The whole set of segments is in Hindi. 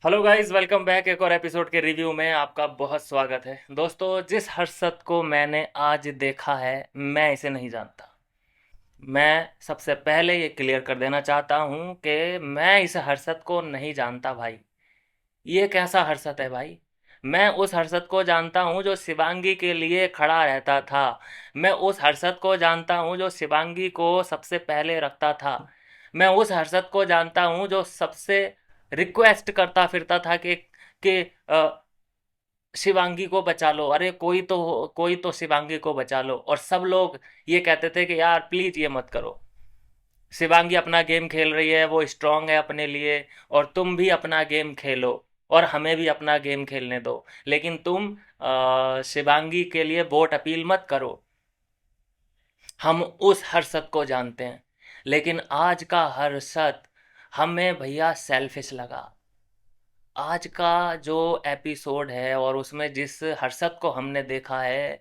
हेलो गाइस, वेलकम बैक एक और एपिसोड के रिव्यू में आपका बहुत स्वागत है। दोस्तों, जिस हर्षद को मैंने आज देखा है, मैं इसे नहीं जानता। मैं सबसे पहले ये क्लियर कर देना चाहता हूँ कि मैं इस हर्षद को नहीं जानता भाई। ये कैसा हर्षद है भाई? मैं उस हर्षद को जानता हूँ जो शिवांगी के लिए खड़ा रहता था। मैं उस हर्षद को जानता हूँ जो शिवांगी को सबसे पहले रखता था। मैं उस हर्षद को जानता हूँ जो सबसे रिक्वेस्ट करता फिरता था कि शिवांगी को बचा लो, अरे कोई तो शिवांगी को बचा लो। और सब लोग ये कहते थे कि यार प्लीज ये मत करो। शिवांगी अपना गेम खेल रही है, वो स्ट्रांग है अपने लिए। और तुम भी अपना गेम खेलो और हमें भी अपना गेम खेलने दो। लेकिन तुम शिवांगी के लिए वोट अपील मत करो। हम उस हर्षद को जानते हैं। लेकिन आज का हर्षद हमें भैया सेल्फिश लगा। आज का जो एपिसोड है और उसमें जिस हर्षद को हमने देखा है,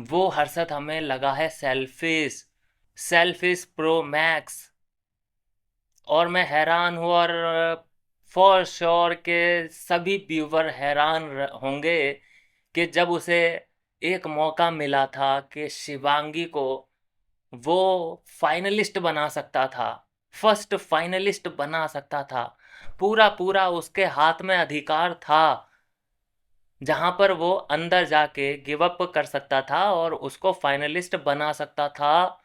वो हर्षद हमें लगा है सेल्फिश। Selfish pro max. और मैं हैरान हूँ, और फॉर श्योर के सभी व्यूवर हैरान होंगे कि जब उसे एक मौका मिला था कि शिवांगी को वो फाइनलिस्ट बना सकता था, फर्स्ट फाइनलिस्ट बना सकता था। पूरा पूरा उसके हाथ में अधिकार था, जहां पर वो अंदर जाके गिव अप कर सकता था और उसको फाइनलिस्ट बना सकता था।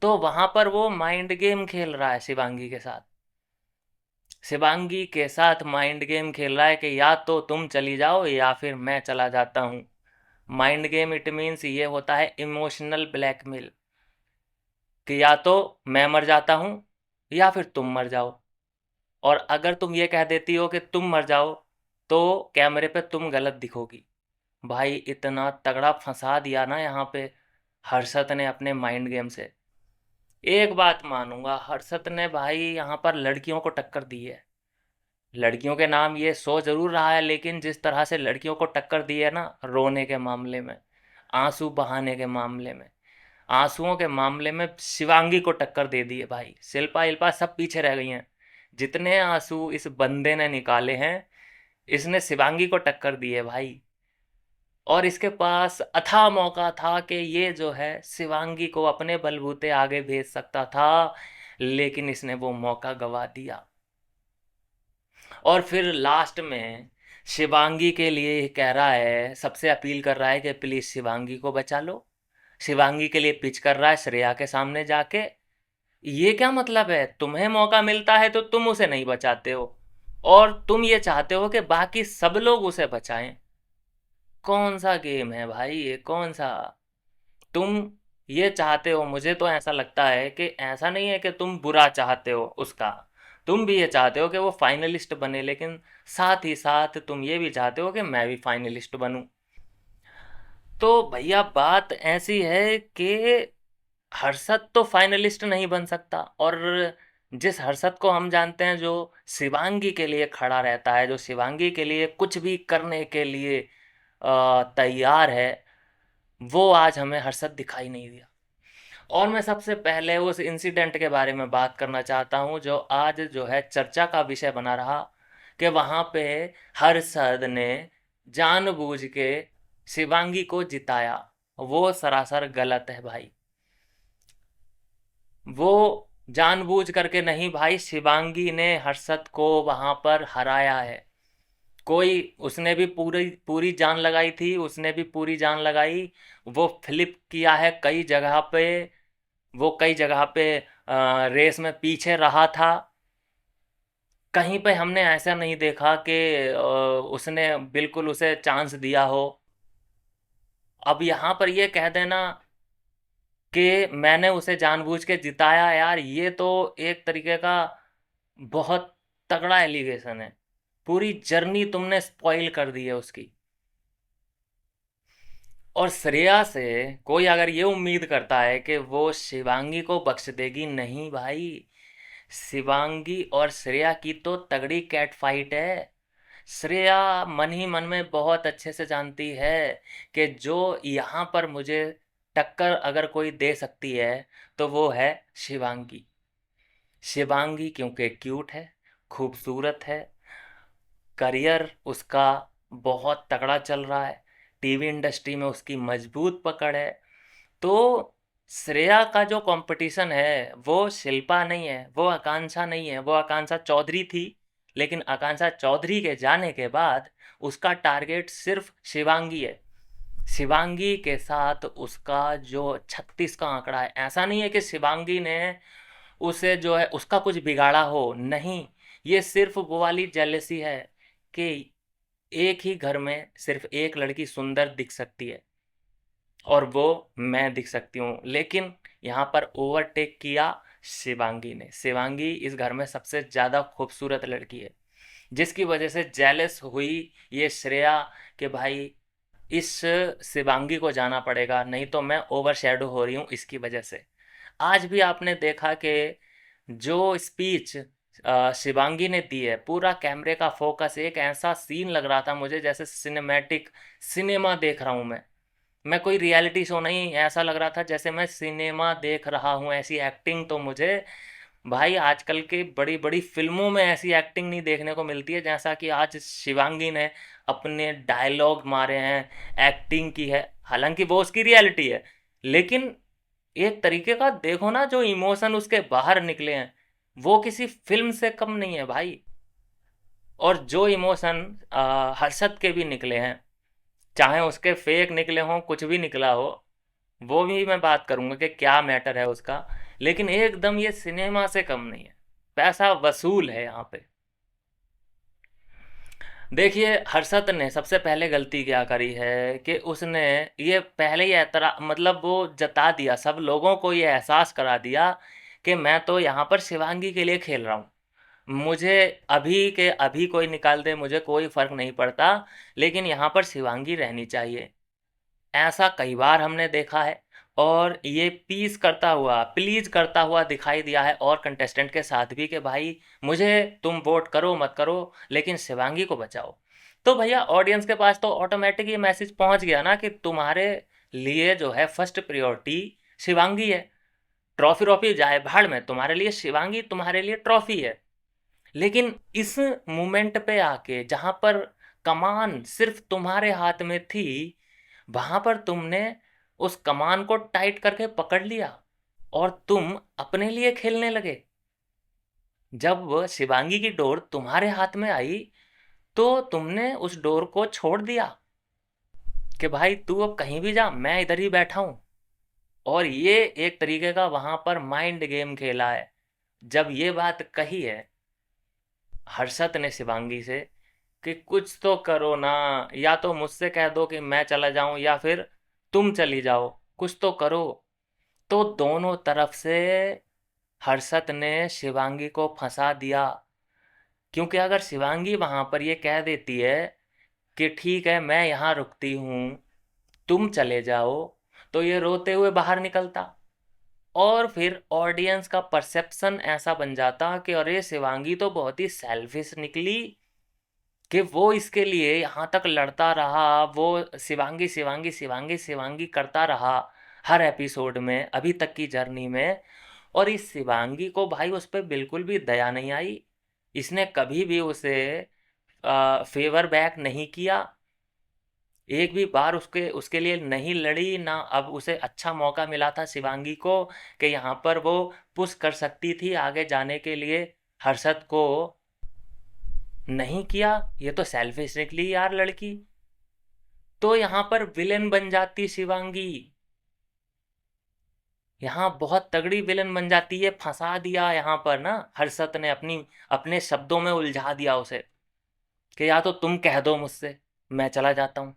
तो वहां पर वो माइंड गेम खेल रहा है शिवांगी के साथ। शिवांगी के साथ माइंड गेम खेल रहा है कि या तो तुम चली जाओ या फिर मैं चला जाता हूँ। माइंड गेम इट मीन्स ये होता है इमोशनल ब्लैकमेल, कि या तो मैं मर जाता हूँ या फिर तुम मर जाओ। और अगर तुम ये कह देती हो कि तुम मर जाओ, तो कैमरे पे तुम गलत दिखोगी। भाई इतना तगड़ा फंसा दिया ना यहाँ पे हर्षद ने अपने माइंड गेम से। एक बात मानूंगा, हर्षद ने भाई यहाँ पर लड़कियों को टक्कर दी है। लड़कियों के नाम ये सो जरूर रहा है, लेकिन जिस तरह से लड़कियों को टक्कर दी है ना, रोने के मामले में, आंसू बहाने के मामले में, आंसुओं के मामले में शिवांगी को टक्कर दे दी है भाई। शिल्पा इल्पा सब पीछे रह गई हैं। जितने आंसू इस बंदे ने निकाले हैं, इसने शिवांगी को टक्कर दी है भाई। और इसके पास अथाह मौका था कि ये जो है शिवांगी को अपने बलबूते आगे भेज सकता था, लेकिन इसने वो मौका गवा दिया। और फिर लास्ट में शिवांगी के लिए कह रहा है, सबसे अपील कर रहा है कि प्लीज शिवांगी को बचा लो। शिवांगी के लिए पिच कर रहा है श्रेया के सामने जाके। ये क्या मतलब है? तुम्हें मौका मिलता है तो तुम उसे नहीं बचाते हो, और तुम ये चाहते हो कि बाकी सब लोग उसे बचाएं। कौन सा गेम है भाई ये, कौन सा? तुम ये चाहते हो, मुझे तो ऐसा लगता है कि ऐसा नहीं है कि तुम बुरा चाहते हो उसका। तुम भी ये चाहते हो कि वो फाइनलिस्ट बने, लेकिन साथ ही साथ तुम ये भी चाहते हो कि मैं भी फाइनलिस्ट बनूं। तो भैया बात ऐसी है कि हर्षद तो फाइनलिस्ट नहीं बन सकता। और जिस हर्षद को हम जानते हैं, जो शिवांगी के लिए खड़ा रहता है, जो शिवांगी के लिए कुछ भी करने के लिए तैयार है, वो आज हमें हर्षद दिखाई नहीं दिया। और मैं सबसे पहले उस इंसिडेंट के बारे में बात करना चाहता हूँ जो आज जो है चर्चा का विषय बना रहा, कि वहां पे हर्षद ने जानबूझ के शिवांगी को जिताया। वो सरासर गलत है भाई। वो जानबूझ करके नहीं भाई, शिवांगी ने हर्षद को वहां पर हराया है। कोई, उसने भी पूरी पूरी जान लगाई थी, उसने भी पूरी जान लगाई। वो फ्लिप किया है कई जगह पे। वो कई जगह पे रेस में पीछे रहा था। कहीं पे हमने ऐसा नहीं देखा कि उसने बिल्कुल उसे चांस दिया हो। अब यहाँ पर ये कह देना कि मैंने उसे जानबूझ के जिताया, यार ये तो एक तरीके का बहुत तगड़ा एलिगेशन है। पूरी जर्नी तुमने स्पॉइल कर दी है उसकी। और श्रेया से कोई अगर ये उम्मीद करता है कि वो शिवांगी को बख्श देगी, नहीं भाई। शिवांगी और श्रेया की तो तगड़ी कैट फाइट है। श्रेया मन ही मन में बहुत अच्छे से जानती है कि जो यहाँ पर मुझे टक्कर अगर कोई दे सकती है, तो वो है शिवांगी। शिवांगी क्योंकि क्यूट है, खूबसूरत है, करियर उसका बहुत तगड़ा चल रहा है, टीवी इंडस्ट्री में उसकी मजबूत पकड़ है। तो श्रेया का जो कंपटीशन है वो शिल्पा नहीं है, वो आकांक्षा नहीं है, वो आकांक्षा चौधरी थी। लेकिन आकांक्षा चौधरी के जाने के बाद उसका टारगेट सिर्फ शिवांगी है। शिवांगी के साथ उसका जो 36 का आंकड़ा है, ऐसा नहीं है कि शिवांगी ने उसे जो है उसका कुछ बिगाड़ा हो, नहीं। ये सिर्फ वो वाली जेलसी है कि एक ही घर में सिर्फ एक लड़की सुंदर दिख सकती है और वो मैं दिख सकती हूँ, लेकिन यहाँ पर ओवरटेक किया शिवांगी ने। शिवांगी इस घर में सबसे ज़्यादा खूबसूरत लड़की है, जिसकी वजह से जेलस हुई ये श्रेया कि भाई इस शिवांगी को जाना पड़ेगा, नहीं तो मैं ओवर शैडो हो रही हूँ इसकी वजह से। आज भी आपने देखा कि जो स्पीच शिवांगी ने दी है, पूरा कैमरे का फोकस एक ऐसा सीन लग रहा था मुझे जैसे सिनेमैटिक सिनेमा देख रहा हूँ मैं कोई रियलिटी शो नहीं, ऐसा लग रहा था जैसे मैं सिनेमा देख रहा हूँ। ऐसी एक्टिंग तो मुझे भाई आजकल के बड़ी बड़ी फिल्मों में ऐसी एक्टिंग नहीं देखने को मिलती है जैसा कि आज शिवांगी ने अपने डायलॉग मारे हैं, एक्टिंग की है। हालांकि वो उसकी रियलिटी है, लेकिन एक तरीके का देखो ना, जो इमोशन उसके बाहर निकले हैं वो किसी फिल्म से कम नहीं है भाई। और जो इमोशन हर्षद के भी निकले हैं, चाहे उसके फेक निकले हों, कुछ भी निकला हो, वो भी मैं बात करूंगा कि क्या मैटर है उसका, लेकिन एकदम ये सिनेमा से कम नहीं है, पैसा वसूल है यहाँ पे। देखिए हर्षद ने सबसे पहले गलती क्या करी है कि उसने ये पहले ही एतरा मतलब वो जता दिया, सब लोगों को ये एहसास करा दिया कि मैं तो यहाँ पर शिवांगी के लिए खेल रहा हूँ। मुझे अभी के अभी कोई निकाल दे, मुझे कोई फर्क नहीं पड़ता, लेकिन यहाँ पर शिवांगी रहनी चाहिए। ऐसा कई बार हमने देखा है, और ये प्लीज करता हुआ दिखाई दिया है और कंटेस्टेंट के साथ भी कि भाई मुझे तुम वोट करो मत करो, लेकिन शिवांगी को बचाओ। तो भैया ऑडियंस के पास तो ऑटोमेटिक ये मैसेज पहुंच गया ना कि तुम्हारे लिए जो है फर्स्ट प्रायोरिटी शिवांगी है। ट्रॉफी ट्रॉफी जाए भाड़ में, तुम्हारे लिए शिवांगी तुम्हारे लिए ट्रॉफी है। लेकिन इस मोमेंट पे आके जहां पर कमान सिर्फ तुम्हारे हाथ में थी, वहां पर तुमने उस कमान को टाइट करके पकड़ लिया और तुम अपने लिए खेलने लगे। जब वह शिवांगी की डोर तुम्हारे हाथ में आई तो तुमने उस डोर को छोड़ दिया कि भाई तू अब कहीं भी जा, मैं इधर ही बैठा हूं। और ये एक तरीके का वहां पर माइंड गेम खेला है। जब ये बात कही है हर्षद ने शिवांगी से कि कुछ तो करो ना, या तो मुझसे कह दो कि मैं चला जाऊं या फिर तुम चली जाओ, कुछ तो करो। तो दोनों तरफ से हर्षद ने शिवांगी को फंसा दिया। क्योंकि अगर शिवांगी वहां पर ये कह देती है कि ठीक है मैं यहाँ रुकती हूँ, तुम चले जाओ, तो ये रोते हुए बाहर निकलता और फिर ऑडियंस का परसेप्शन ऐसा बन जाता कि अरे शिवांगी तो बहुत ही सेल्फिश निकली कि वो इसके लिए यहाँ तक लड़ता रहा, वो शिवांगी शिवांगी शिवांगी शिवांगी करता रहा हर एपिसोड में अभी तक की जर्नी में। और इस शिवांगी को भाई उस पर बिल्कुल भी दया नहीं आई, इसने कभी भी उसे फेवर बैक नहीं किया, एक भी बार उसके उसके लिए नहीं लड़ी ना। अब उसे अच्छा मौका मिला था शिवांगी को कि यहाँ पर वो पुश कर सकती थी आगे जाने के लिए हर्षद को, नहीं किया। ये तो सेल्फिश निकली यार लड़की। तो यहाँ पर विलेन बन जाती शिवांगी, यहाँ बहुत तगड़ी विलेन बन जाती है। फंसा दिया यहाँ पर ना हर्षद ने, अपने शब्दों में उलझा दिया उसे कि या तो तुम कह दो मुझसे, मैं चला जाता हूँ,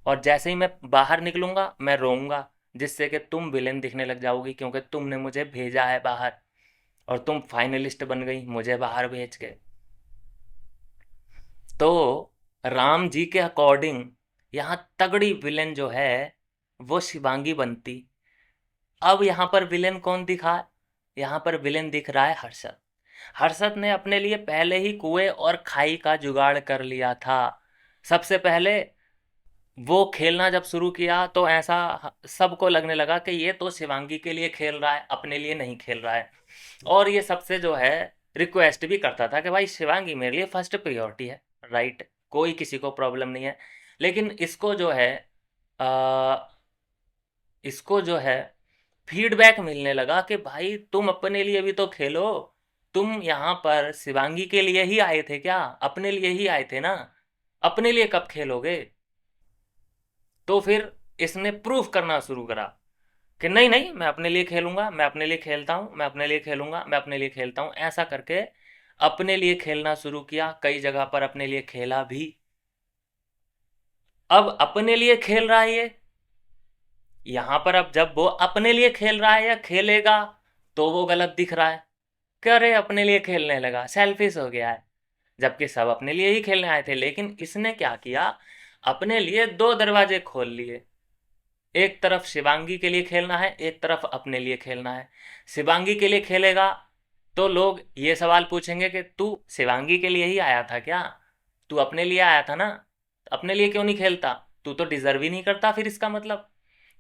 और जैसे ही मैं बाहर निकलूंगा मैं रोऊंगा, जिससे कि तुम विलेन दिखने लग जाओगी क्योंकि तुमने मुझे भेजा है बाहर और तुम फाइनलिस्ट बन गई मुझे बाहर भेज के। तो राम जी के अकॉर्डिंग यहाँ तगड़ी विलेन जो है वो शिवांगी बनती। अब यहाँ पर विलेन कौन दिखा? यहाँ पर विलेन दिख रहा है हर्षद। हर्षद ने अपने लिए पहले ही कुएं और खाई का जुगाड़ कर लिया था। सबसे पहले वो खेलना जब शुरू किया तो ऐसा सबको लगने लगा कि ये तो शिवांगी के लिए खेल रहा है, अपने लिए नहीं खेल रहा है। और ये सबसे जो है रिक्वेस्ट भी करता था कि भाई शिवांगी मेरे लिए फर्स्ट प्रायोरिटी है। राइट, कोई किसी को प्रॉब्लम नहीं है। लेकिन आ, इसको जो है फीडबैक मिलने लगा कि भाई तुम अपने लिए भी तो खेलो, तुम यहाँ पर शिवांगी के लिए ही आए थे क्या? अपने लिए ही आए थे ना, अपने लिए कब खेलोगे? तो फिर इसने प्रूफ करना शुरू करा कि नहीं नहीं, मैं अपने लिए खेलूंगा, मैं अपने लिए खेलता हूँ, मैं अपने लिए खेलूंगा, मैं अपने लिए खेलता हूँ, ऐसा करके अपने लिए खेलना शुरू किया। कई जगह पर अपने लिए खेला भी। अब अपने लिए खेल रहा है ये, यहां पर अब जब वो अपने लिए खेल रहा है या खेलेगा तो वो गलत दिख रहा है कि अरे अपने लिए खेलने लगा, सेल्फिश हो गया है। जबकि सब अपने लिए ही खेलने आए थे। लेकिन इसने क्या किया, अपने लिए दो दरवाजे खोल लिए। एक तरफ शिवांगी के लिए खेलना है, एक तरफ अपने लिए खेलना है। शिवांगी के लिए खेलेगा तो लोग ये सवाल पूछेंगे कि तू शिवांगी के लिए ही आया था क्या? तू अपने लिए आया था ना, अपने लिए क्यों नहीं खेलता? तू तो डिजर्व ही नहीं करता फिर, इसका मतलब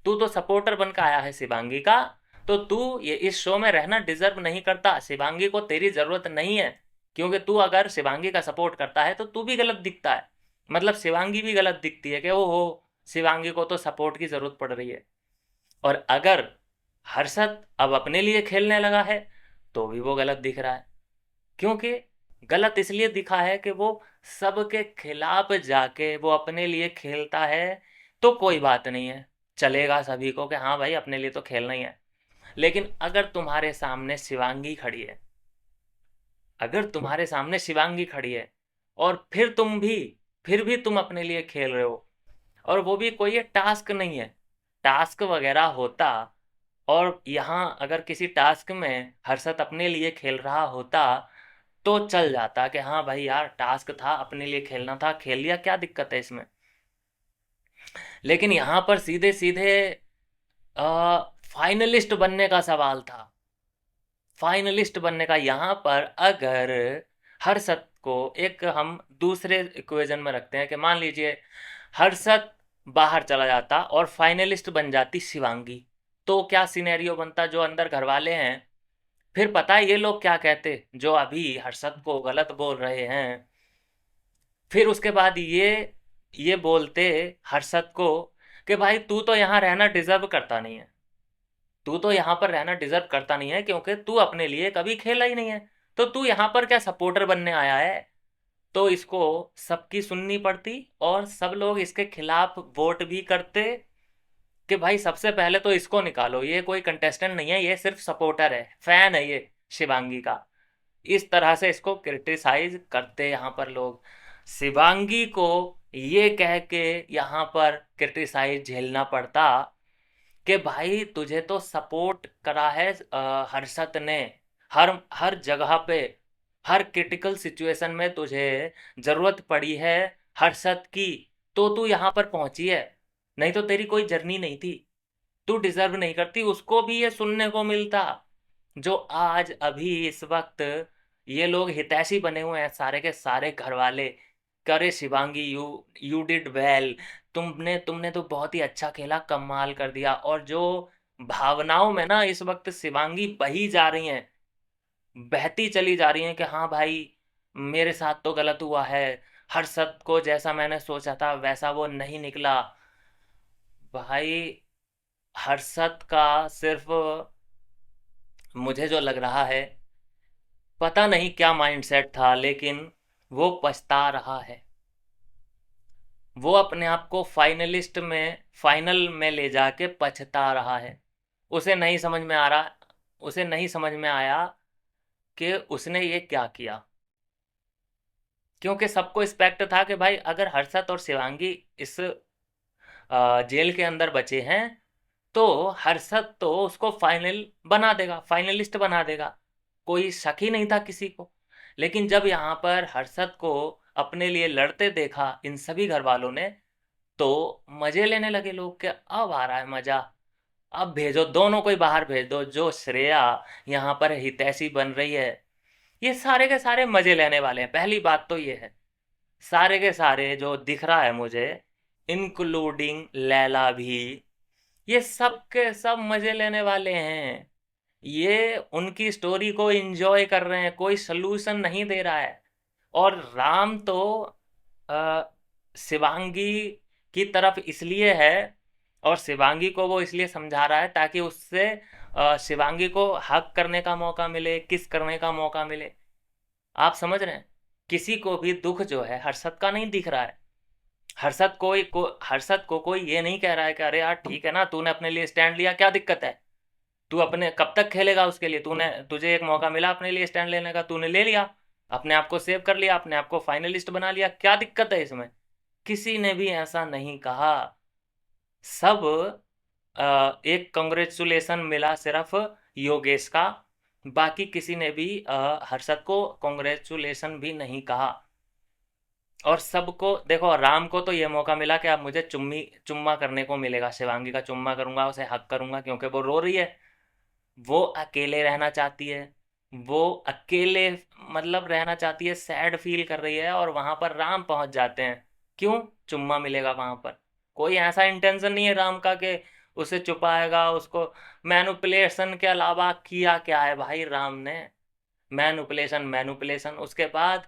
तू तो सपोर्टर बनकर आया है शिवांगी का, तो तू ये इस शो में रहना डिजर्व नहीं करता। शिवांगी को तेरी जरूरत नहीं है, क्योंकि तू अगर शिवांगी का सपोर्ट करता है तो तू भी गलत दिखता है। मतलब शिवांगी भी गलत दिखती है कि ओ हो, शिवांगी को तो सपोर्ट की जरूरत पड़ रही है। और अगर हर्षद अब अपने लिए खेलने लगा है तो भी वो गलत दिख रहा है। क्योंकि गलत इसलिए दिखा है कि वो सबके खिलाफ जाके वो अपने लिए खेलता है। तो कोई बात नहीं है, चलेगा सभी को कि हाँ भाई अपने लिए तो खेलना ही है। लेकिन अगर तुम्हारे सामने शिवांगी खड़ी है, अगर तुम्हारे सामने शिवांगी खड़ी है और फिर भी तुम अपने लिए खेल रहे हो, और वो भी कोई ये टास्क नहीं है, टास्क वगैरह होता और यहाँ अगर किसी टास्क में हर्षद अपने लिए खेल रहा होता तो चल जाता कि हाँ भाई यार टास्क था, अपने लिए खेलना था, खेल लिया, क्या दिक्कत है इसमें। लेकिन यहाँ पर सीधे सीधे फाइनलिस्ट बनने का सवाल था। फाइनलिस्ट बनने का, यहाँ पर अगर हर्षद को एक हम दूसरे इक्वेशन में रखते हैं कि मान लीजिए हर्षद बाहर चला जाता और फाइनलिस्ट बन जाती शिवांगी, तो क्या सिनेरियो बनता? जो अंदर घर वाले हैं, फिर पता है ये लोग क्या कहते जो अभी हर्षद को गलत बोल रहे हैं, फिर उसके बाद ये बोलते हर्षद को कि भाई तू तो यहाँ रहना डिजर्व करता नहीं है, तू तो यहाँ पर रहना डिजर्व करता नहीं है क्योंकि तू अपने लिए कभी खेला ही नहीं है, तो तू यहाँ पर क्या सपोर्टर बनने आया है? तो इसको सबकी सुननी पड़ती और सब लोग इसके खिलाफ वोट भी करते कि भाई सबसे पहले तो इसको निकालो, ये कोई कंटेस्टेंट नहीं है, ये सिर्फ सपोर्टर है, फैन है ये शिवांगी का। इस तरह से इसको क्रिटिसाइज करते यहाँ पर लोग। शिवांगी को ये कह के यहाँ पर क्रिटिसाइज झेलना पड़ता कि भाई तुझे तो सपोर्ट करा है हर्षद ने, हर हर जगह पे, हर क्रिटिकल सिचुएशन में तुझे जरूरत पड़ी है हर्षद की, तो तू यहाँ पर पहुंची है, नहीं तो तेरी कोई जर्नी नहीं थी। तू डिजर्व नहीं करती। उसको भी ये सुनने को मिलता जो आज अभी इस वक्त ये लोग हितैषी बने हुए हैं, सारे के सारे घर वाले, करे Shivangi you you did well, तुमने तुमने तो बहुत ही अच्छा खेला, कमाल कर दिया। और जो भावनाओं में ना इस वक्त शिवांगी बही जा रही हैं, बहती चली जा रही हैं कि हाँ भाई मेरे साथ तो गलत हुआ है, हर्षद को जैसा मैंने सोचा था वैसा वो नहीं निकला। भाई हर्षद का सिर्फ, मुझे जो लग रहा है, पता नहीं क्या माइंडसेट था, लेकिन वो पछता रहा है। वो अपने आप को फाइनल में ले जाके पछता रहा है। उसे नहीं समझ में आ रहा, उसे नहीं समझ में आया कि उसने ये क्या किया। क्योंकि सबको एक्सपेक्ट था कि भाई अगर हर्षद और शिवांगी इस जेल के अंदर बचे हैं तो हर्षद तो उसको फाइनल बना देगा, फाइनलिस्ट बना देगा, कोई शक ही नहीं था किसी को। लेकिन जब यहाँ पर हर्षद को अपने लिए लड़ते देखा इन सभी घर वालों ने, तो मजे लेने लगे लोग कि अब आ रहा है मजा, अब भेजो दोनों को ही बाहर भेज दो। जो श्रेया यहाँ पर हितैषी बन रही है, ये सारे के सारे मजे लेने वाले हैं। पहली बात तो ये है, सारे के सारे जो दिख रहा है मुझे, इंक्लूडिंग लैला भी, ये सब के सब मजे लेने वाले हैं। ये उनकी स्टोरी को एंजॉय कर रहे हैं, कोई सलूशन नहीं दे रहा है। और राम तो शिवांगी की तरफ इसलिए है, और शिवांगी को वो इसलिए समझा रहा है ताकि उससे शिवांगी को हक करने का मौका मिले, किस करने का मौका मिले। आप समझ रहे हैं? किसी को भी दुख जो है हर्षद का नहीं दिख रहा है। हर्षद को कोई ये नहीं कह रहा है कि अरे यार ठीक है ना, तूने अपने लिए स्टैंड लिया, क्या दिक्कत है, तू अपने कब तक खेलेगा उसके लिए, तुझे एक मौका मिला अपने लिए स्टैंड लेने का, तूने ले लिया, अपने आप को सेव कर लिया, अपने आप को फाइनलिस्ट बना लिया, क्या दिक्कत है इसमें? किसी ने भी ऐसा नहीं कहा। सब एक कॉन्ग्रेचुलेशन मिला सिर्फ योगेश का, बाकी किसी ने भी हर्षद को कॉन्ग्रेचुलेशन भी नहीं कहा। और सबको देखो, राम को तो ये मौका मिला कि अब मुझे चुम्मा करने को मिलेगा, शिवांगी का चुम्मा करूंगा, उसे हक करूंगा, क्योंकि वो रो रही है, वो अकेले रहना चाहती है, वो अकेले मतलब रहना चाहती है, सैड फील कर रही है, और वहां पर राम पहुंच जाते हैं। क्यों? चुम्मा मिलेगा वहां पर। कोई ऐसा इंटेंशन नहीं है राम का कि उसे छुपाएगा उसको। मैनुपुलेशन के अलावा किया क्या है भाई राम ने? Manipulation manipulation. उसके बाद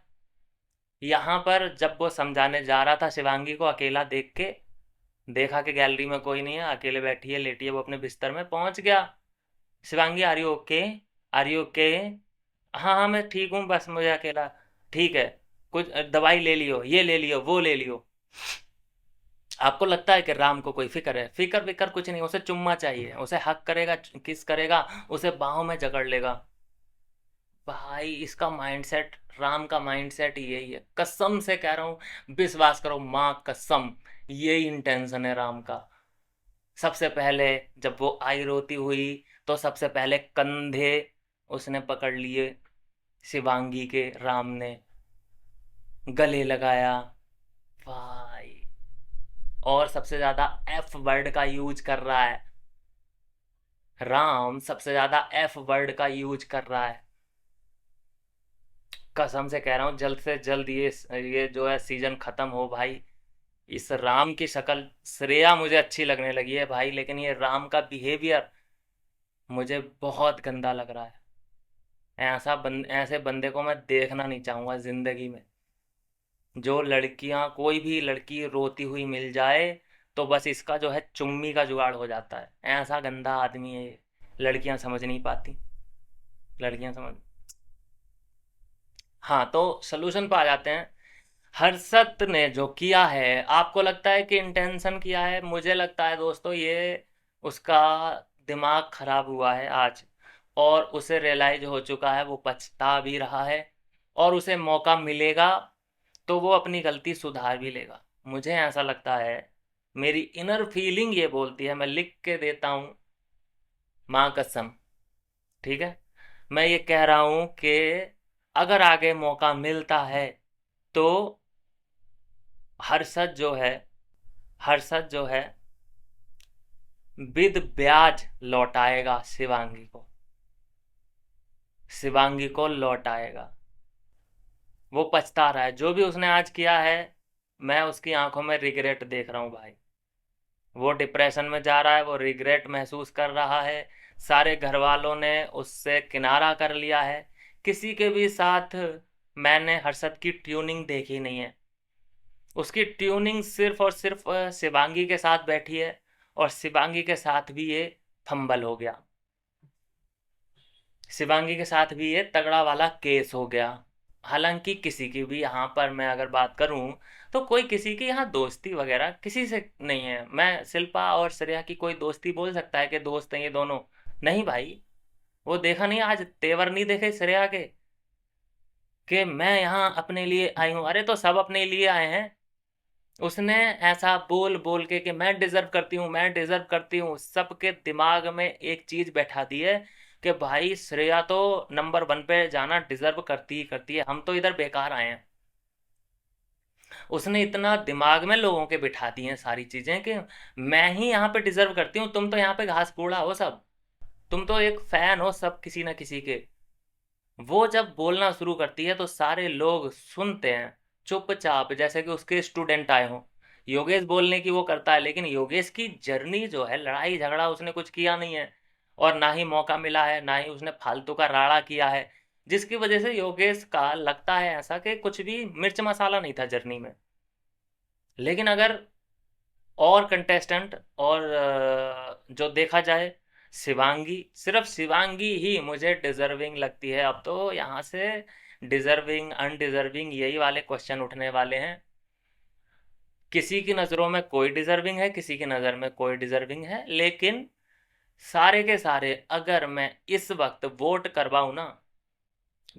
यहाँ पर जब वो समझाने जा रहा था शिवांगी को, अकेला देख के देखा कि गैलरी में कोई नहीं है, अकेले बैठी है, लेटी है वो अपने बिस्तर में, पहुंच गया। Shivangi, are you okay? Are you okay? हाँ हाँ मैं ठीक हूँ, बस मुझे अकेला। ठीक है, कुछ दवाई ले लियो, ये ले लियो, वो ले लियो। आपको लगता है कि राम को कोई फिक्र है? फिक्र फिक्र कुछ नहीं, उसे चुम्मा चाहिए, उसे हक करेगा, किस करेगा, उसे बाहों में जकड़ लेगा। भाई इसका माइंडसेट, राम का माइंडसेट यही है, कसम से कह रहा हूँ, विश्वास करो माँ कसम, यही इंटेंशन है राम का। सबसे पहले जब वो आई रोती हुई, तो सबसे पहले कंधे उसने पकड़ लिए शिवांगी के, राम ने गले लगाया भाई, और सबसे ज्यादा एफ वर्ड का यूज कर रहा है राम, सबसे ज्यादा एफ वर्ड का यूज कर रहा है। कसम से कह रहा हूँ, जल्द से जल्द ये जो है सीजन खत्म हो भाई। इस राम की शक्ल, श्रेया मुझे अच्छी लगने लगी है भाई, लेकिन ये राम का बिहेवियर मुझे बहुत गंदा लग रहा है। ऐसे बंदे को मैं देखना नहीं चाहूंगा जिंदगी में। जो लड़कियां, कोई भी लड़की रोती हुई मिल जाए तो बस इसका जो है चुम्मी का जुगाड़ हो जाता है। ऐसा गंदा आदमी है ये। लड़कियां समझ नहीं पाती, लड़कियां समझ। हाँ, तो सलूशन पे आ जाते हैं। हर्षद ने जो किया है, आपको लगता है कि इंटेंशन किया है? मुझे लगता है दोस्तों, ये उसका दिमाग खराब हुआ है आज, और उसे रियलाइज हो चुका है, वो पछता भी रहा है, और उसे मौका मिलेगा तो वो अपनी गलती सुधार भी लेगा। मुझे ऐसा लगता है, मेरी इनर फीलिंग ये बोलती है, मैं लिख के देता हूँ माँ कसम, ठीक है? मैं ये कह रहा हूँ कि अगर आगे मौका मिलता है तो हर्षद जो है, हर्षद जो है विद ब्याज लौटाएगा शिवांगी को, शिवांगी को लौटाएगा। वो पछता रहा है जो भी उसने आज किया है, मैं उसकी आंखों में रिग्रेट देख रहा हूँ भाई। वो डिप्रेशन में जा रहा है, वो रिग्रेट महसूस कर रहा है। सारे घर वालों ने उससे किनारा कर लिया है। किसी के भी साथ मैंने हर्षद की ट्यूनिंग देखी नहीं है। उसकी ट्यूनिंग सिर्फ और सिर्फ शिवांगी के साथ बैठी है, और शिवांगी के साथ भी ये फंबल हो गया, शिवांगी के साथ भी ये तगड़ा वाला केस हो गया। हालांकि किसी की भी यहाँ पर मैं अगर बात करूँ, तो कोई किसी की यहाँ दोस्ती वगैरह किसी से नहीं है। मैं शिल्पा और श्रेया की कोई दोस्ती बोल सकता है कि दोस्त हैं ये दोनों? नहीं भाई। वो देखा नहीं आज, तेवर नहीं देखे श्रेया के कि मैं यहाँ अपने लिए आई हूँ? अरे तो सब अपने लिए आए हैं। उसने ऐसा बोल बोल के मैं डिजर्व करती हूँ, मैं डिजर्व करती हूँ, सबके दिमाग में एक चीज बैठा दी है कि भाई श्रेया तो नंबर 1 पे जाना डिजर्व करती ही करती है, हम तो इधर बेकार आए हैं। उसने इतना दिमाग में लोगों के बिठा दी हैं सारी चीजें कि मैं ही यहाँ पे डिजर्व करती हूँ, तुम तो यहाँ पे घास कूड़ा हो सब, तुम तो एक फैन हो सब किसी ना किसी के। वो जब बोलना शुरू करती है तो सारे लोग सुनते हैं चुपचाप, जैसे कि उसके स्टूडेंट आए हों। योगेश बोलने की वो करता है, लेकिन योगेश की जर्नी जो है, लड़ाई झगड़ा उसने कुछ किया नहीं है, और ना ही मौका मिला है, ना ही उसने फालतू का राड़ा किया है, जिसकी वजह से योगेश का लगता है ऐसा कि कुछ भी मिर्च मसाला नहीं था जर्नी में। लेकिन अगर और कंटेस्टेंट और जो देखा जाए, शिवांगी, सिर्फ शिवांगी ही मुझे डिजर्विंग लगती है। अब तो यहाँ से डिजर्विंग अनडिजर्विंग यही वाले क्वेश्चन उठने वाले हैं। किसी की नज़रों में कोई डिजर्विंग है, किसी की नज़र में कोई डिजर्विंग है, लेकिन सारे के सारे अगर मैं इस वक्त वोट करवाऊँ ना,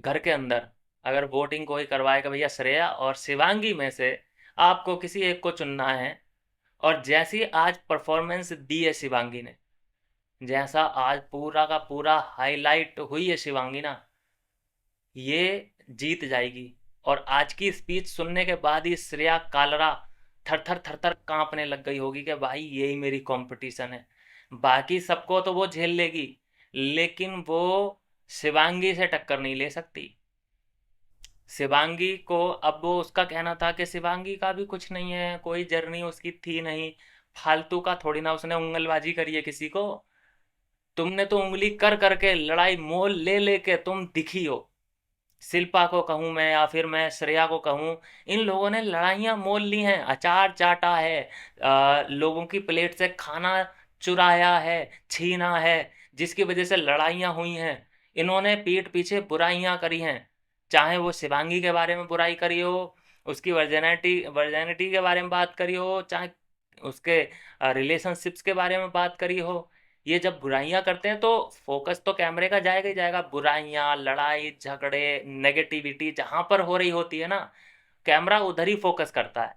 घर के अंदर अगर वोटिंग कोई करवाएगा, भैया श्रेया और शिवांगी में से आपको किसी एक को चुनना है। और जैसी आज परफॉर्मेंस दी है शिवांगी ने, जैसा आज पूरा का पूरा हाईलाइट हुई है शिवांगी ना, ये जीत जाएगी। और आज की स्पीच सुनने के बाद ही श्रेया कालरा थर थर थर थर कांपने लग गई होगी कि भाई यही मेरी कंपटीशन है। बाकी सबको तो वो झेल लेगी, लेकिन वो शिवांगी से टक्कर नहीं ले सकती। शिवांगी को अब वो उसका कहना था कि शिवांगी का भी कुछ नहीं है, कोई जर्नी उसकी थी नहीं, फालतू का थोड़ी ना उसने उंगलबाजी करी है किसी को। तुमने तो उंगली कर करके लड़ाई मोल ले लेके तुम दिखी हो। शिल्पा को कहूं मैं या फिर मैं श्रेया को कहूं, इन लोगों ने लड़ाइयां मोल ली हैं, अचार चाटा है, लोगों की प्लेट से खाना चुराया है, छीना है, जिसकी वजह से लड़ाइयां हुई हैं। इन्होंने पीठ पीछे बुराइयां करी हैं, चाहे वो शिवांगी के बारे में बुराई करी हो, उसकी वर्जेनिटी वर्जेनिटी के बारे में बात करी हो, चाहे उसके रिलेशनशिप्स के बारे में बात करी हो। ये जब बुराइयां करते हैं तो फोकस तो कैमरे का जाएगा ही जाएगा। बुराइयां, लड़ाई झगड़े, नेगेटिविटी जहां पर हो रही होती है ना, कैमरा उधर ही फोकस करता है।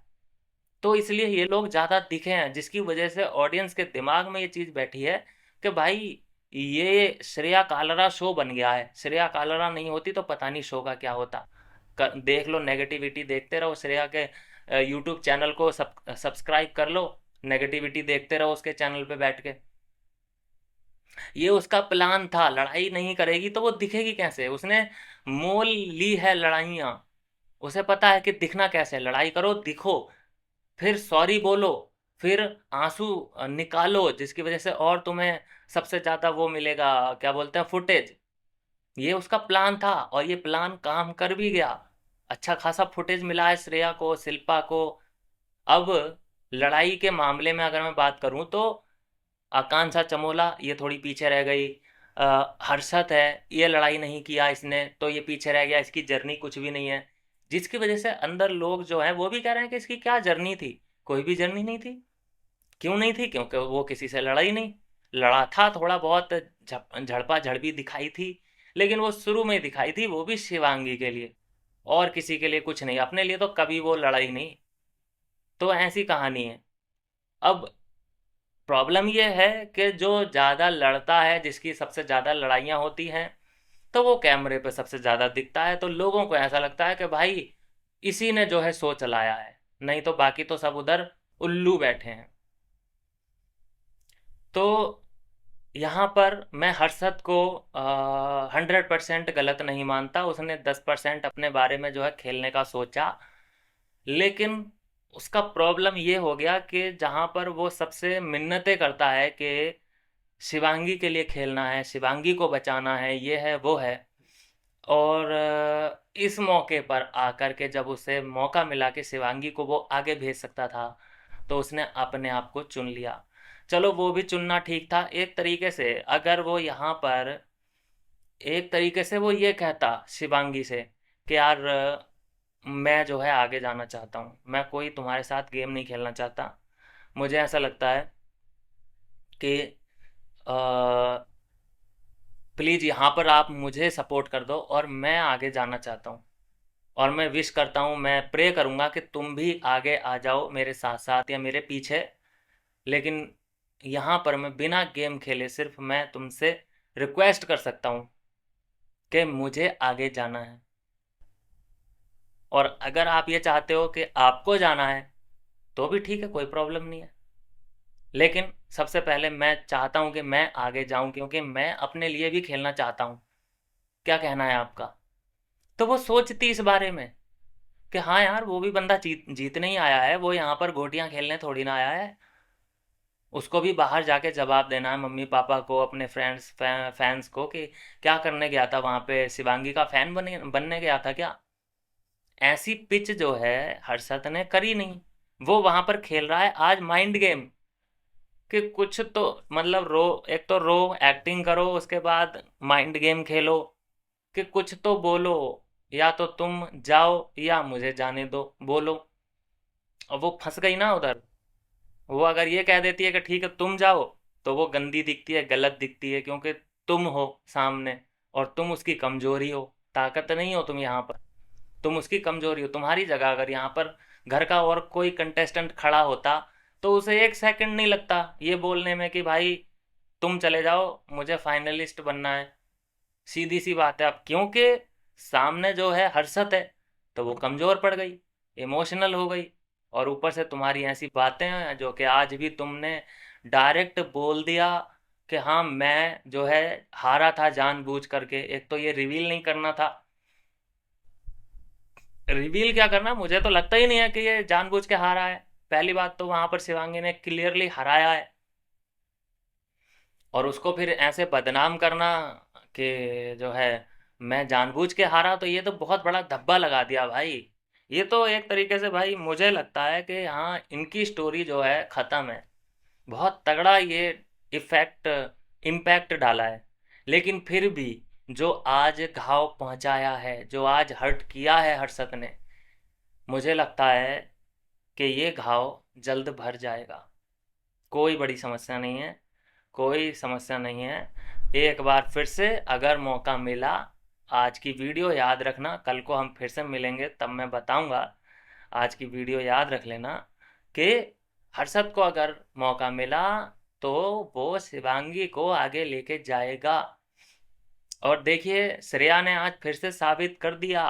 तो इसलिए ये लोग ज्यादा दिखे हैं, जिसकी वजह से ऑडियंस के दिमाग में ये चीज बैठी है कि भाई ये श्रेया कालरा शो बन गया है। श्रेया कालरा नहीं होती तो पता नहीं शो का क्या होता। देख लो, नेगेटिविटी देखते रहो, श्रेया के यूट्यूब चैनल को सब्सक्राइब कर लो, नेगेटिविटी देखते रहो उसके चैनल पे बैठ के। ये उसका प्लान था, लड़ाई नहीं करेगी तो वो दिखेगी कैसे। उसने मोल ली है लड़ाइयाँ, उसे पता है कि दिखना कैसे है। लड़ाई करो, दिखो, फिर सॉरी बोलो, फिर आंसू निकालो, जिसकी वजह से और तुम्हें सबसे ज्यादा वो मिलेगा, क्या बोलते हैं, फुटेज। ये उसका प्लान था और ये प्लान काम कर भी गया। अच्छा खासा फुटेज मिला है श्रेया को, शिल्पा को। अब लड़ाई के मामले में अगर मैं बात करूं तो आकांक्षा चमोला ये थोड़ी पीछे रह गई। हर्षद है, ये लड़ाई नहीं किया इसने तो ये पीछे रह गया, इसकी जर्नी कुछ भी नहीं है। जिसकी वजह से अंदर लोग जो हैं वो भी कह रहे हैं कि इसकी क्या जर्नी थी। कोई भी जर्नी नहीं थी। क्यों नहीं थी? क्योंकि वो किसी से लड़ा ही नहीं। लड़ा था, थोड़ा बहुत झड़पा झड़पी दिखाई थी, लेकिन वो शुरू में दिखाई थी, वो भी शिवांगी के लिए, और किसी के लिए कुछ नहीं। अपने लिए तो कभी वो लड़ाई नहीं। तो ऐसी कहानी है। अब प्रॉब्लम ये है कि जो ज़्यादा लड़ता है, जिसकी सबसे ज़्यादा लड़ाइयाँ होती हैं, तो वो कैमरे पे सबसे ज़्यादा दिखता है। तो लोगों को ऐसा लगता है कि भाई इसी ने जो है शो चलाया है, नहीं तो बाकी तो सब उधर उल्लू बैठे हैं। तो यहाँ पर मैं हर्षद को 100% गलत नहीं मानता। उसने 10% अपने बारे में जो है खेलने का सोचा, लेकिन उसका प्रॉब्लम ये हो गया कि जहाँ पर वो सबसे मिन्नतें करता है कि शिवांगी के लिए खेलना है, शिवांगी को बचाना है, ये है वो है, और इस मौके पर आकर के जब उसे मौका मिला कि शिवांगी को वो आगे भेज सकता था, तो उसने अपने आप को चुन लिया। चलो, वो भी चुनना ठीक था एक तरीके से। अगर वो यहाँ पर एक तरीके से वो ये कहता शिवांगी से कि यार मैं जो है आगे जाना चाहता हूँ, मैं कोई तुम्हारे साथ गेम नहीं खेलना चाहता, मुझे ऐसा लगता है कि प्लीज़ यहाँ पर आप मुझे सपोर्ट कर दो और मैं आगे जाना चाहता हूँ। और मैं विश करता हूँ, मैं प्रे करूँगा कि तुम भी आगे आ जाओ मेरे साथ साथ या मेरे पीछे। लेकिन यहाँ पर मैं बिना गेम खेले सिर्फ मैं तुमसे रिक्वेस्ट कर सकता हूँ कि मुझे आगे जाना है। और अगर आप ये चाहते हो कि आपको जाना है तो भी ठीक है, कोई प्रॉब्लम नहीं है। लेकिन सबसे पहले मैं चाहता हूँ कि मैं आगे जाऊँ, क्योंकि मैं अपने लिए भी खेलना चाहता हूँ। क्या कहना है आपका? तो वो सोचती इस बारे में कि हाँ यार, वो भी बंदा जीतने ही आया है, वो यहाँ पर गोटियां खेलने थोड़ी ना आया है। उसको भी बाहर जाके जवाब देना है मम्मी पापा को, अपने फैंस को, कि क्या करने गया था वहां पे, शिवांगी का फैन बनने गया था क्या? ऐसी पिच जो है हर्षद ने करी नहीं। वो वहां पर खेल रहा है आज माइंड गेम, कि कुछ तो मतलब रो, एक तो रो, एक्टिंग करो, उसके बाद माइंड गेम खेलो, कि कुछ तो बोलो, या तो तुम जाओ या मुझे जाने दो, बोलो। और वो फंस गई ना उधर। वो अगर ये कह देती है कि ठीक है तुम जाओ, तो वो गंदी दिखती है, गलत दिखती है, क्योंकि तुम हो सामने और तुम उसकी कमजोरी हो, ताकत नहीं हो तुम यहाँ पर, तुम उसकी कमजोरी हो। तुम्हारी जगह अगर यहाँ पर घर का और कोई कंटेस्टेंट खड़ा होता, तो उसे एक सेकंड नहीं लगता ये बोलने में कि भाई तुम चले जाओ, मुझे फाइनलिस्ट बनना है। सीधी सी बात है। अब क्योंकि सामने जो है हर्षद है, तो वो कमजोर पड़ गई, इमोशनल हो गई। और ऊपर से तुम्हारी ऐसी बातें हैं जो कि आज भी तुमने डायरेक्ट बोल दिया कि हाँ मैं जो है हारा था जानबूझ करके। एक तो ये रिवील नहीं करना था। रिवील क्या करना, मुझे तो लगता ही नहीं है कि ये जानबूझ के हारा है। पहली बात तो वहां पर शिवांगी ने क्लियरली हराया है, और उसको फिर ऐसे बदनाम करना कि जो है मैं जानबूझ के हारा, तो ये तो बहुत बड़ा धब्बा लगा दिया भाई। ये तो एक तरीके से भाई मुझे लगता है कि हाँ इनकी स्टोरी जो है खत्म है। बहुत तगड़ा ये इफेक्ट, इम्पैक्ट डाला है। लेकिन फिर भी जो आज घाव पहुंचाया है, जो आज हर्ट किया है हर्षद ने, मुझे लगता है कि ये घाव जल्द भर जाएगा। कोई बड़ी समस्या नहीं है, कोई समस्या नहीं है। एक बार फिर से अगर मौका मिला, आज की वीडियो याद रखना, कल को हम फिर से मिलेंगे तब मैं बताऊंगा। आज की वीडियो याद रख लेना कि हर्षद को अगर मौका मिला तो वो शिवांगी को आगे लेके जाएगा। और देखिए श्रेया ने आज फिर से साबित कर दिया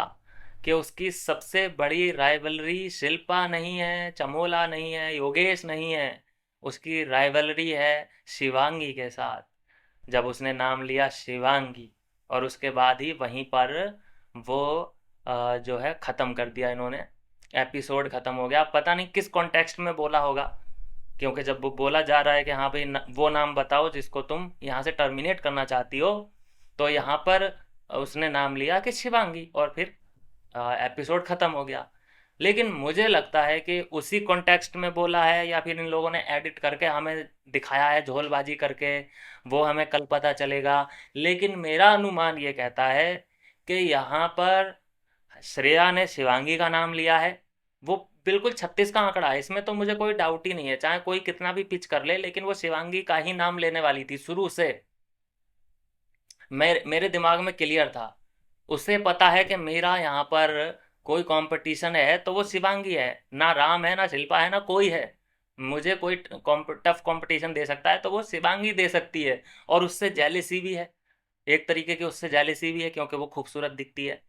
कि उसकी सबसे बड़ी राइवलरी शिल्पा नहीं है, चमोला नहीं है, योगेश नहीं है, उसकी राइवलरी है शिवांगी के साथ। जब उसने नाम लिया शिवांगी, और उसके बाद ही वहीं पर वो जो है ख़त्म कर दिया इन्होंने। एपिसोड ख़त्म हो गया। पता नहीं किस कॉन्टेक्स्ट में बोला होगा, क्योंकि जब वो बोला जा रहा है कि हाँ भाई वो नाम बताओ जिसको तुम यहाँ से टर्मिनेट करना चाहती हो, तो यहाँ पर उसने नाम लिया कि शिवांगी, और फिर एपिसोड ख़त्म हो गया। लेकिन मुझे लगता है कि उसी कॉन्टेक्स्ट में बोला है, या फिर इन लोगों ने एडिट करके हमें दिखाया है झोलबाजी करके, वो हमें कल पता चलेगा। लेकिन मेरा अनुमान ये कहता है कि यहाँ पर श्रेया ने शिवांगी का नाम लिया है। वो बिल्कुल 36 का आंकड़ा है, इसमें तो मुझे कोई डाउट ही नहीं है, चाहे कोई कितना भी पिच कर ले, लेकिन वो शिवांगी का ही नाम लेने वाली थी शुरू से। मेरे दिमाग में क्लियर था। उसे पता है कि मेरा यहाँ पर कोई कंपटीशन है तो वो शिवांगी है, ना राम है, ना शिल्पा है, ना कोई है। मुझे कोई टफ कंपटीशन दे सकता है तो वो शिवांगी दे सकती है। और उससे जेलेसी भी है, एक तरीके की उससे जेलेसी भी है, क्योंकि वो खूबसूरत दिखती है।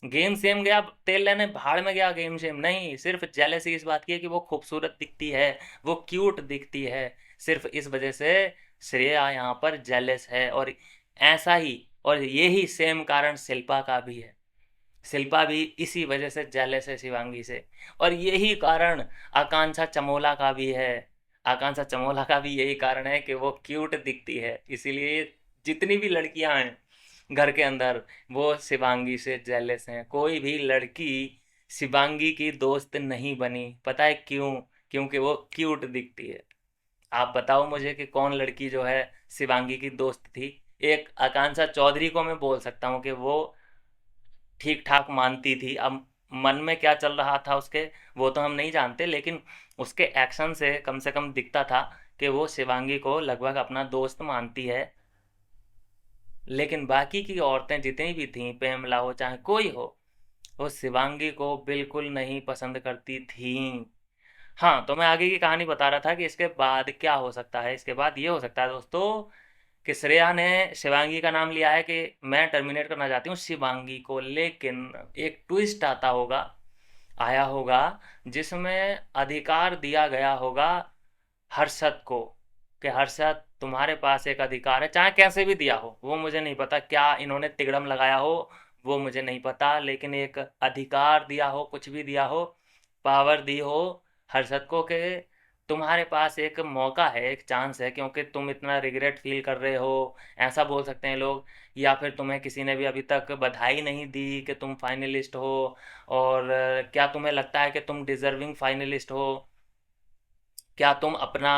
गेम सेम गया तेल लेने, भाड़ में गया गेम सेम, नहीं, सिर्फ जेलेसी इस बात की है कि वो खूबसूरत दिखती है, वो क्यूट दिखती है। सिर्फ इस वजह से श्रेया यहाँ पर जेलस है। और ऐसा ही, और यही सेम कारण शिल्पा का भी है। शिल्पा भी इसी वजह से जेलस है शिवांगी से। और यही कारण आकांक्षा चमोला का भी है। आकांक्षा चमोला का भी यही कारण है कि वो क्यूट दिखती है, इसीलिए जितनी भी लड़कियां हैं घर के अंदर, वो शिवांगी से जेलस हैं। कोई भी लड़की शिवांगी की दोस्त नहीं बनी, पता है क्यों? क्योंकि वो क्यूट दिखती है। आप बताओ मुझे कि कौन लड़की जो है शिवांगी की दोस्त थी? एक आकांक्षा चौधरी को मैं बोल सकता हूँ कि वो ठीक ठाक मानती थी। अब मन में क्या चल रहा था उसके, वो तो हम नहीं जानते, लेकिन उसके एक्शन से कम दिखता था कि वो शिवांगी को लगभग अपना दोस्त मानती है। लेकिन बाकी की औरतें जितनी भी थीं, प्रेमला हो चाहे कोई हो, वो शिवांगी को बिल्कुल नहीं पसंद करती थीं। हाँ, तो मैं आगे की कहानी बता रहा था कि इसके बाद क्या हो सकता है। इसके बाद ये हो सकता है दोस्तों कि श्रेया ने शिवांगी का नाम लिया है कि मैं टर्मिनेट करना चाहती हूँ शिवांगी को, लेकिन एक ट्विस्ट आता होगा, आया होगा, जिसमें अधिकार दिया गया होगा हर्षद को, कि हर्षद तुम्हारे पास एक अधिकार है, चाहे कैसे भी दिया हो वो मुझे नहीं पता, क्या इन्होंने तिगड़म लगाया हो वो मुझे नहीं पता, लेकिन एक अधिकार दिया हो, कुछ भी दिया हो, पावर दी हो हर्षद को, कि तुम्हारे पास एक मौका है, एक चांस है, क्योंकि तुम इतना रिग्रेट फील कर रहे हो, ऐसा बोल सकते हैं लोग। या फिर तुम्हें किसी ने भी अभी तक बधाई नहीं दी कि तुम फाइनलिस्ट हो, और क्या तुम्हें लगता है कि तुम डिजर्विंग फाइनलिस्ट हो? क्या तुम अपना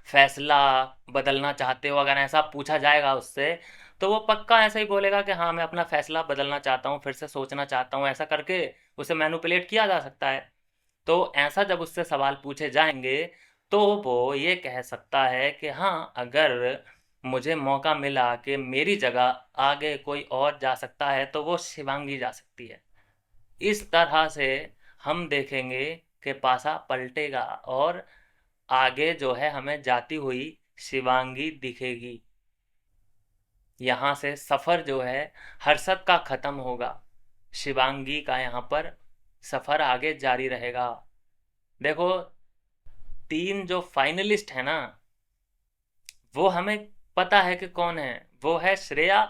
फैसला बदलना चाहते हो? अगर ऐसा पूछा जाएगा उससे, तो वो पक्का ऐसा ही बोलेगा कि हाँ, मैं अपना फैसला बदलना चाहता हूँ, फिर से सोचना चाहता हूँ। ऐसा करके उसे मैनिपुलेट किया जा सकता है। तो ऐसा जब उससे सवाल पूछे जाएंगे, तो वो ये कह सकता है कि हाँ, अगर मुझे मौका मिला कि मेरी जगह आगे कोई और जा सकता है, तो वो शिवांगी जा सकती है। इस तरह से हम देखेंगे कि पासा पलटेगा, और आगे जो है हमें जाती हुई शिवांगी दिखेगी। यहाँ से सफर जो है हर्षद का खत्म होगा, शिवांगी का यहाँ पर सफर आगे जारी रहेगा। देखो, तीन जो फाइनलिस्ट है ना, वो हमें पता है कि कौन है। वो है श्रेया,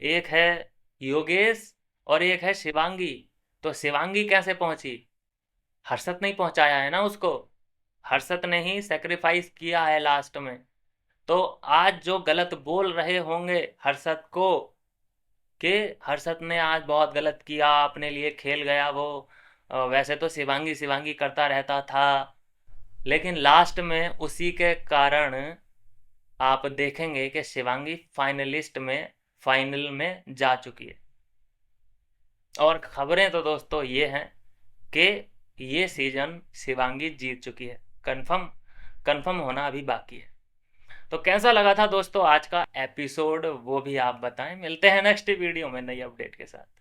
एक है योगेश, और एक है शिवांगी। तो शिवांगी कैसे पहुंची? हर्षद नहीं पहुंचाया है ना उसको, हर्षद ने ही सेक्रीफाइस किया है लास्ट में। तो आज जो गलत बोल रहे होंगे हर्षद को, कि हर्षद ने आज बहुत गलत किया, अपने लिए खेल गया वो, वैसे तो शिवांगी शिवांगी करता रहता था, लेकिन लास्ट में उसी के कारण आप देखेंगे कि शिवांगी फाइनलिस्ट में, फाइनल में जा चुकी है। और खबरें तो दोस्तों ये हैं कि ये सीजन शिवांगी जीत चुकी है। कंफर्म, कंफर्म होना अभी बाकी है। तो कैसा लगा था दोस्तों आज का एपिसोड, वो भी आप बताएं। मिलते हैं नेक्स्ट वीडियो में नई अपडेट के साथ।